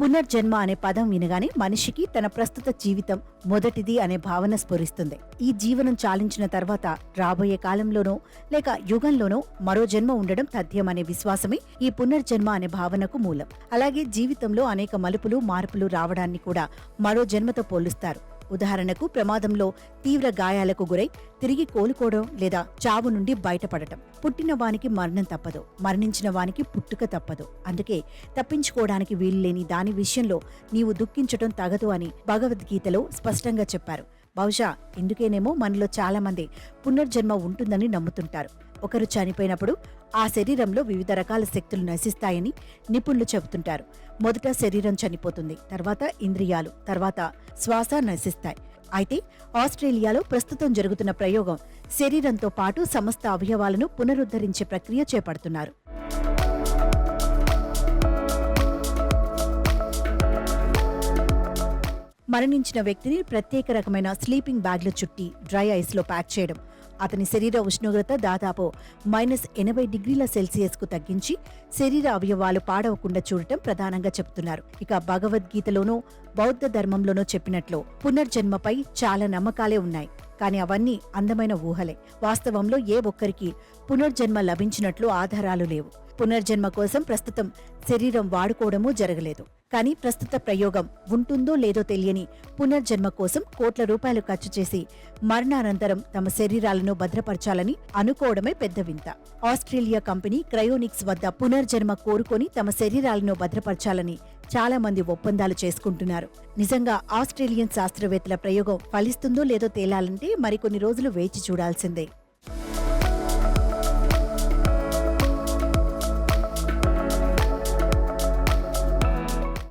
పునర్జన్మ అనే పదం వినగానే మనిషికి తన ప్రస్తుత జీవితం మొదటిది అనే భావన స్ఫురిస్తుంది. ఈ జీవనం చాలించిన తర్వాత రాబోయే కాలంలోనో లేక యుగంలోనో మరో జన్మ ఉండడం తథ్యం అనే విశ్వాసమే ఈ పునర్జన్మ అనే భావనకు మూలం. అలాగే జీవితంలో అనేక మలుపులు మార్పులు రావడాన్ని కూడా మరో జన్మతో పోలుస్తారు. ఉదాహరణకు ప్రమాదంలో తీవ్ర గాయాలకు గురై తిరిగి కోలుకోవడం లేదా చావు నుండి బయటపడటం. పుట్టిన వానికి మరణం తప్పదు, మరణించిన వానికి పుట్టుక తప్పదు. అందుకే తప్పించుకోవడానికి వీలులేని దాని విషయంలో నీవు దుఃఖించటం తగదు అని భగవద్గీతలో స్పష్టంగా చెప్పారు. బహుశా ఇందుకేనేమో మనలో చాలా మంది పునర్జన్మ ఉంటుందని నమ్ముతుంటారు. ఒకరు చనిపోయినప్పుడు ఆ శరీరంలో వివిధ రకాల శక్తులు నశిస్తాయని నిపుణులు చెబుతుంటారు. మొదట శరీరం చనిపోతుంది, తర్వాత ఇంద్రియాలు, తర్వాత శ్వాస నశిస్తాయి. అయితే ఆస్ట్రేలియాలో ప్రస్తుతం జరుగుతున్న ప్రయోగం శరీరంతో పాటు సమస్త అవయవాలను పునరుద్ధరించే ప్రక్రియ చేపడుతున్నారు. మరణించిన వ్యక్తిని ప్రత్యేక రకమైన స్లీపింగ్ బ్యాగ్లో చుట్టి డ్రై ఐస్లో ప్యాక్ చేయడం, అతని శరీర ఉష్ణోగ్రత దాదాపు -80 డిగ్రీల సెల్సియస్కు తగ్గించి శరీర అవయవాలు పాడవకుండా చూడటం ప్రధానంగా చెబుతున్నారు. ఇక భగవద్గీతలోనూ బౌద్ధ ధర్మంలోనూ చెప్పినట్లు పునర్జన్మపై చాలా నమ్మకాలే ఉన్నాయి. కానీ అవన్నీ అందమైన ఊహలే. వాస్తవంలో ఏ ఒక్కరికి పునర్జన్మ లభించినట్లు ఆధారాలు లేవు. పునర్జన్మ కోసం ప్రస్తుతం శరీరం వాడుకోవడమూ జరగలేదు. కానీ ప్రస్తుత ప్రయోగం ఉంటుందో లేదో తెలియని పునర్జన్మ కోసం కోట్ల రూపాయలు ఖర్చు చేసి మరణానంతరం తమ శరీరాలను భద్రపరచాలని అనుకోవడమే పెద్ద వింత. ఆస్ట్రేలియా కంపెనీ క్రయోనిక్స్ వద్ద పునర్జన్మ కోరుకొని తమ శరీరాలను భద్రపరచాలని చాలా మంది ఒప్పందాలు చేసుకుంటున్నారు. నిజంగా ఆస్ట్రేలియన్ శాస్త్రవేత్తల ప్రయోగం ఫలిస్తుందో లేదో తేలాలంటే మరికొన్ని రోజులు వేచి చూడాల్సిందే.